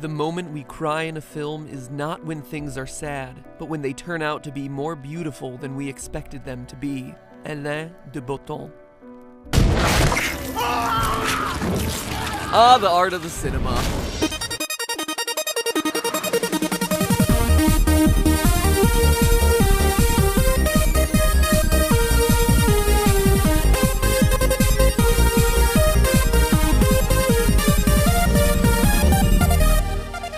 The moment we cry in a film is not when things are sad, but when they turn out to be more beautiful than we expected them to be. Ytbupl. Ah, the art of the cinema.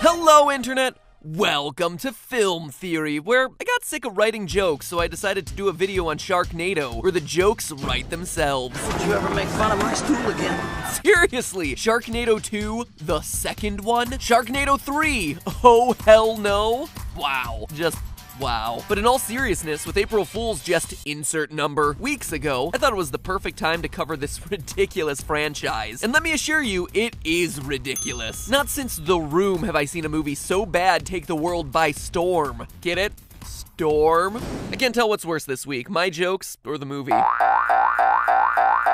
Hello, Internet! Welcome to Film Theory, where I got sick of writing jokes, so I decided to do a video on Sharknado, where the jokes write themselves. Don't you ever make fun of my stool again? Seriously! Sharknado 2, the second one? Sharknado 3, oh hell no? Wow. Just wow. But in all seriousness, with April Fool's just insert number weeks ago, I thought it was the perfect time to cover this ridiculous franchise. And let me assure you, it is ridiculous. Not since The Room have I seen a movie so bad take the world by storm. Get it? Storm? I can't tell what's worse this week, my jokes or the movie.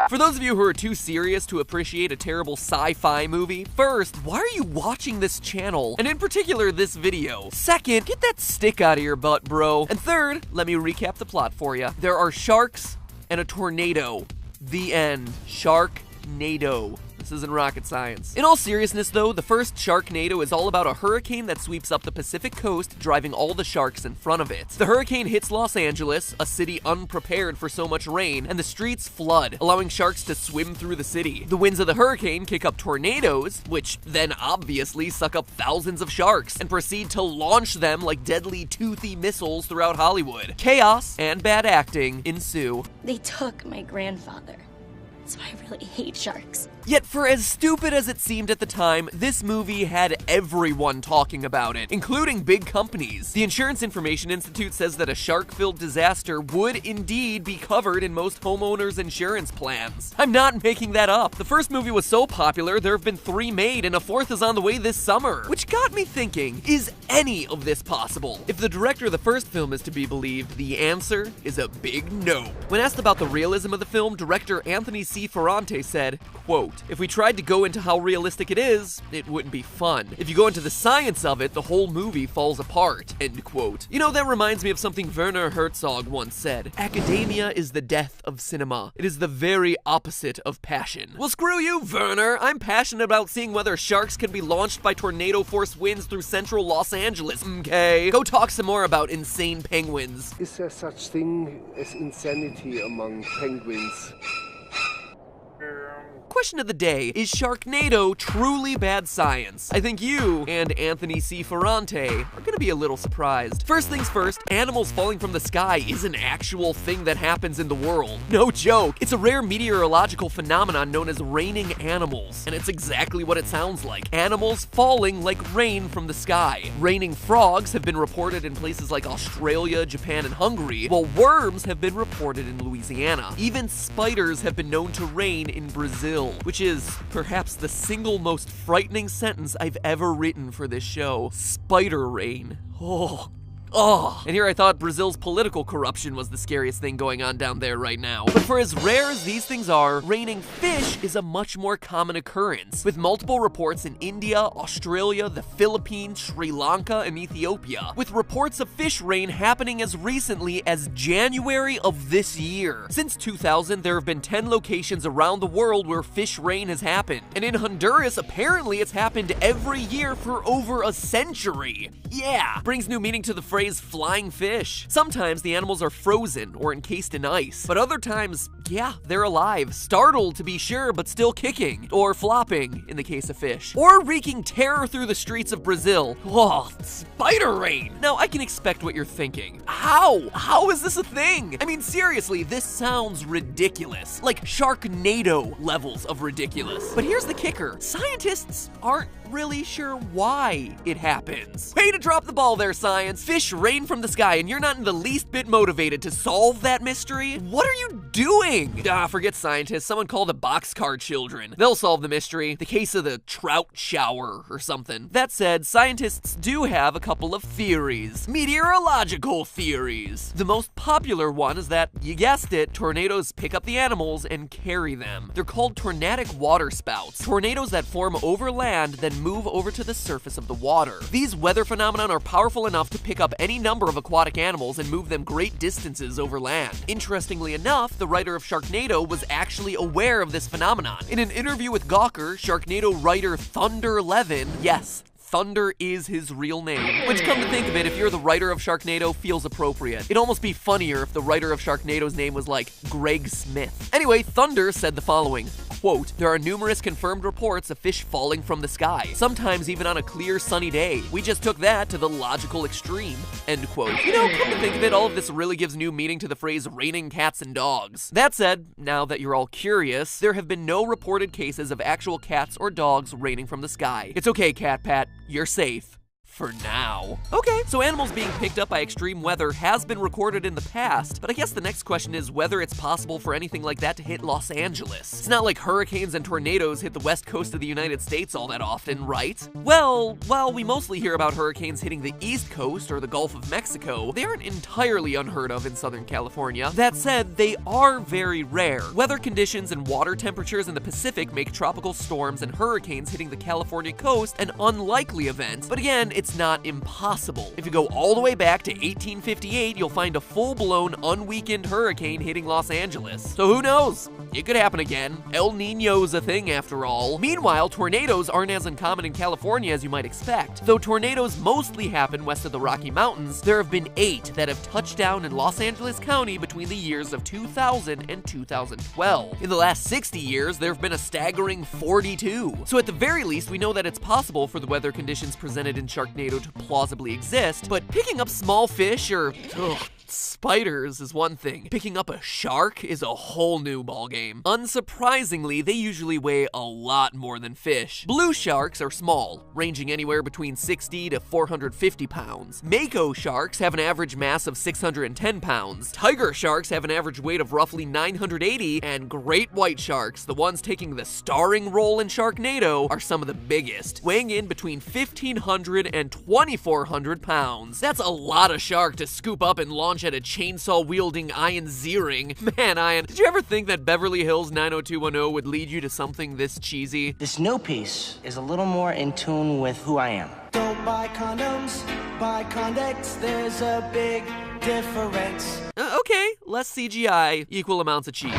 For those of you who are too serious to appreciate a terrible sci-fi movie, first, why are you watching this channel? And in particular, this video. Second, get that stick out of your butt, bro. And third, let me recap the plot for you. There are sharks and a tornado. The end. Sharknado. This isn't rocket science. In all seriousness though, the first Sharknado is all about a hurricane that sweeps up the Pacific coast, driving all the sharks in front of it. The hurricane hits Los Angeles, a city unprepared for so much rain, and the streets flood, allowing sharks to swim through the city. The winds of the hurricane kick up tornadoes, which then obviously suck up thousands of sharks, and proceed to launch them like deadly toothy missiles throughout Hollywood. Chaos and bad acting ensue. They took my grandfather, so I really hate sharks. Yet for as stupid as it seemed at the time, this movie had everyone talking about it, including big companies. The Insurance Information Institute says that a shark-filled disaster would indeed be covered in most homeowners' insurance plans. I'm not making that up. The first movie was so popular, there have been 3 made and a 4th is on the way this summer. Which got me thinking, is any of this possible? If the director of the first film is to be believed, the answer is a big no. When asked about the realism of the film, director Anthony C. Ferrante said, quote, "If we tried to go into how realistic it is, it wouldn't be fun. If you go into the science of it, the whole movie falls apart," end quote. You know, that reminds me of something Werner Herzog once said. Academia is the death of cinema. It is the very opposite of passion. Well, screw you, Werner. I'm passionate about seeing whether sharks can be launched by tornado force winds through central Los Angeles, okay? Go talk some more about insane penguins. Is there such thing as insanity among penguins? Question of the day, is Sharknado truly bad science? I think you and Anthony C. Ferrante are gonna be a little surprised. First things first, animals falling from the sky is an actual thing that happens in the world. No joke. It's a rare meteorological phenomenon known as raining animals, and it's exactly what it sounds like. Animals falling like rain from the sky. Raining frogs have been reported in places like Australia, Japan, and Hungary, while worms have been reported in Louisiana. Even spiders have been known to rain in Brazil, which is perhaps the single most frightening sentence I've ever written for this show. Spider rain. Oh. And here I thought Brazil's political corruption was the scariest thing going on down there right now. But for as rare as these things are, raining fish is a much more common occurrence, with multiple reports in India, Australia, the Philippines, Sri Lanka, and Ethiopia, with reports of fish rain happening as recently as January of this year. Since 2000, there have been 10 locations around the world where fish rain has happened. And in Honduras, apparently it's happened every year for over a century. Yeah, brings new meaning to the phrase flying fish. Sometimes the animals are frozen or encased in ice, but other times, yeah, they're alive, startled to be sure, but still kicking, or flopping in the case of fish, or wreaking terror through the streets of Brazil. Oh, spider rain! Now, I can expect what you're thinking. How? How is this a thing? I mean, seriously, this sounds ridiculous. Like Sharknado levels of ridiculous. But here's the kicker. Scientists aren't really sure why it happens. Way to drop the ball there, science. Fish rain from the sky and you're not in the least bit motivated to solve that mystery? What are you doing? Forget scientists, someone call the boxcar children. They'll solve the mystery. The case of the trout shower or something. That said, scientists do have a couple of theories. Meteorological theories. The most popular one is that, you guessed it, tornadoes pick up the animals and carry them. They're called tornadic waterspouts. Tornadoes that form over land, then move over to the surface of the water. These weather phenomena are powerful enough to pick up any number of aquatic animals and move them great distances over land. Interestingly enough, the writer of Sharknado was actually aware of this phenomenon. In an interview with Gawker, Sharknado writer Thunder Levin, yes, Thunder is his real name. Which, come to think of it, if you're the writer of Sharknado, feels appropriate. It'd almost be funnier if the writer of Sharknado's name was like Greg Smith. Anyway, Thunder said the following, quote, "There are numerous confirmed reports of fish falling from the sky, sometimes even on a clear sunny day. We just took that to the logical extreme," end quote. You know, come to think of it, all of this really gives new meaning to the phrase raining cats and dogs. That said, now that you're all curious, there have been no reported cases of actual cats or dogs raining from the sky. It's okay, Cat Pat. You're safe. For now. Okay, so animals being picked up by extreme weather has been recorded in the past, but I guess the next question is whether it's possible for anything like that to hit Los Angeles. It's not like hurricanes and tornadoes hit the west coast of the United States all that often, right? Well, while we mostly hear about hurricanes hitting the east coast or the Gulf of Mexico, they aren't entirely unheard of in Southern California. That said, they are very rare. Weather conditions and water temperatures in the Pacific make tropical storms and hurricanes hitting the California coast an unlikely event, but again, it's not impossible. If you go all the way back to 1858, you'll find a full-blown, unweakened hurricane hitting Los Angeles. So who knows? It could happen again. El Niño's a thing after all. Meanwhile, tornadoes aren't as uncommon in California as you might expect. Though tornadoes mostly happen west of the Rocky Mountains, there have been 8 that have touched down in Los Angeles County between the years of 2000 and 2012. In the last 60 years, there have been a staggering 42. So at the very least, we know that it's possible for the weather conditions presented in Sharknado to plausibly exist, but picking up small fish or, spiders is one thing. Picking up a shark is a whole new ballgame. Unsurprisingly, they usually weigh a lot more than fish. Blue sharks are small, ranging anywhere between 60 to 450 pounds. Mako sharks have an average mass of 610 pounds. Tiger sharks have an average weight of roughly 980, and great white sharks, the ones taking the starring role in Sharknado, are some of the biggest, weighing in between 1,500 and 2,400 pounds. That's a lot of shark to scoop up and launch at a chainsaw-wielding Ian Ziering. Man, Ian, did you ever think that Beverly Hills 90210 would lead you to something this cheesy? This new piece is a little more in tune with who I am. Don't buy condoms, buy condoms, there's a big difference. Okay, less CGI, equal amounts of cheese.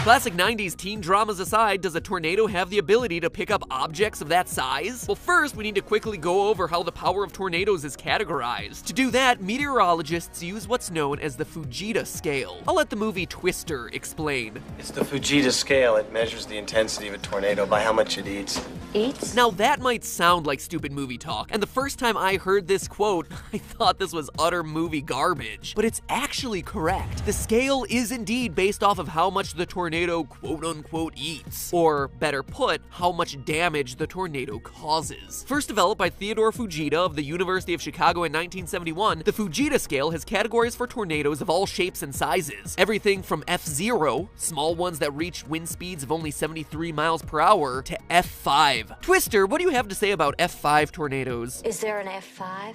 Classic 90s teen dramas aside, does a tornado have the ability to pick up objects of that size? Well, first, we need to quickly go over how the power of tornadoes is categorized. To do that, meteorologists use what's known as the Fujita scale. I'll let the movie Twister explain. It's the Fujita scale. It measures the intensity of a tornado by how much it eats. Eats? Now that might sound like stupid movie talk, and the first time I heard this quote, I thought this was utter movie garbage. But it's actually correct. The scale is indeed based off of how much the tornado quote-unquote eats, or better put, how much damage the tornado causes. First developed by Theodore Fujita of the University of Chicago in 1971, the Fujita scale has categories for tornadoes of all shapes and sizes. Everything from F0, small ones that reach wind speeds of only 73 miles per hour, to F5. Twister, what do you have to say about F5 tornadoes? Is there an F5?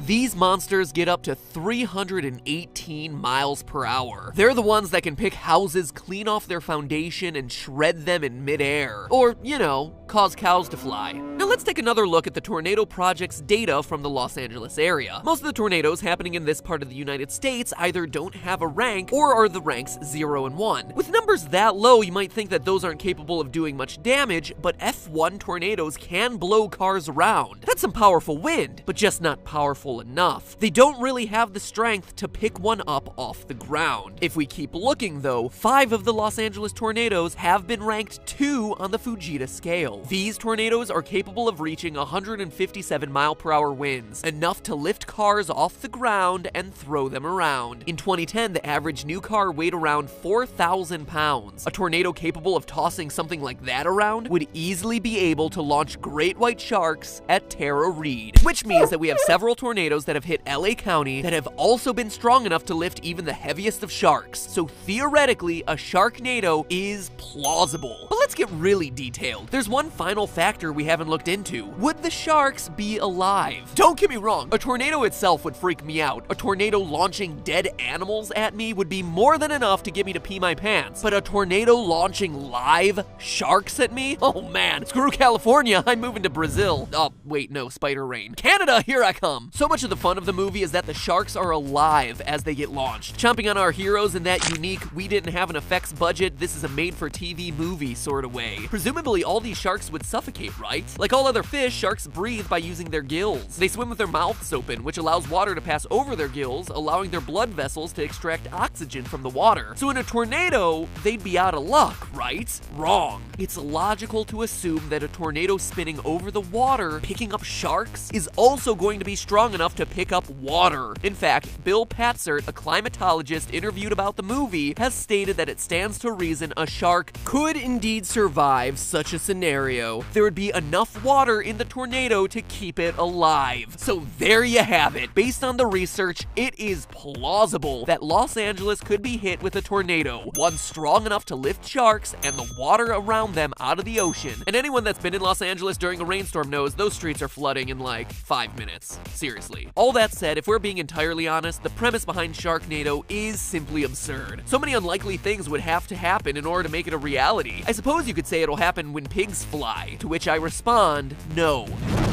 These monsters get up to 318 miles per hour. They're the ones that can pick houses clean off their foundation and shred them in midair. Or, you know, cause cows to fly. Now let's take another look at the Tornado Project's data from the Los Angeles area. Most of the tornadoes happening in this part of the United States either don't have a rank or are the ranks 0 and 1. With numbers that low, you might think that those aren't capable of doing much damage, but F1 tornadoes can blow cars around. That's some powerful wind, but just not powerful enough. They don't really have the strength to pick one up off the ground. If we keep looking though, 5 of the Los Angeles tornadoes have been ranked 2 on the Fujita scale. These tornadoes are capable capable of reaching 157-mile-per-hour winds, enough to lift cars off the ground and throw them around. In 2010, the average new car weighed around 4,000 pounds. A tornado capable of tossing something like that around would easily be able to launch great white sharks at Tara Reid, which means that we have several tornadoes that have hit LA County that have also been strong enough to lift even the heaviest of sharks. So theoretically, a Sharknado is plausible. But let's get really detailed. There's one final factor we haven't looked into. Would the sharks be alive? Don't get me wrong, a tornado itself would freak me out. A tornado launching dead animals at me would be more than enough to get me to pee my pants. But a tornado launching live sharks at me? Oh man, screw California, I'm moving to Brazil. Oh, wait, no, spider rain. Canada, here I come. So much of the fun of the movie is that the sharks are alive as they get launched, chomping on our heroes in that unique, we didn't have an effects budget, this is a made-for-TV movie sort of way. Presumably, all these sharks would suffocate, right? Like all other fish, sharks breathe by using their gills. They swim with their mouths open, which allows water to pass over their gills, allowing their blood vessels to extract oxygen from the water. So in a tornado, they'd be out of luck, right? Wrong. It's logical to assume that a tornado spinning over the water, picking up sharks, is also going to be strong enough to pick up water. In fact, Bill Patzert, a climatologist interviewed about the movie, has stated that it stands to reason a shark could indeed survive such a scenario. There would be enough water in the tornado to keep it alive. So there you have it. Based on the research, it is plausible that Los Angeles could be hit with a tornado, one strong enough to lift sharks and the water around them out of the ocean. And anyone that's been in Los Angeles during a rainstorm knows those streets are flooding in like 5 minutes. Seriously. All that said, if we're being entirely honest, the premise behind Sharknado is simply absurd. So many unlikely things would have to happen in order to make it a reality. I suppose you could say it'll happen when pigs fly, to which I respond, no,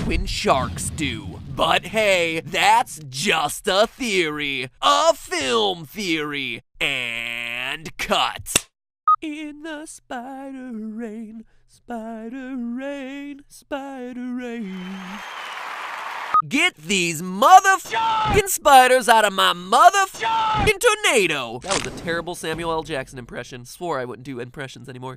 when sharks do. But hey, that's just a theory. A film theory. And cut. In the spider rain, spider rain, spider rain. Get these motherfucking spiders out of my motherfucking tornado. That was a terrible Samuel L. Jackson impression. Swore I wouldn't do impressions anymore.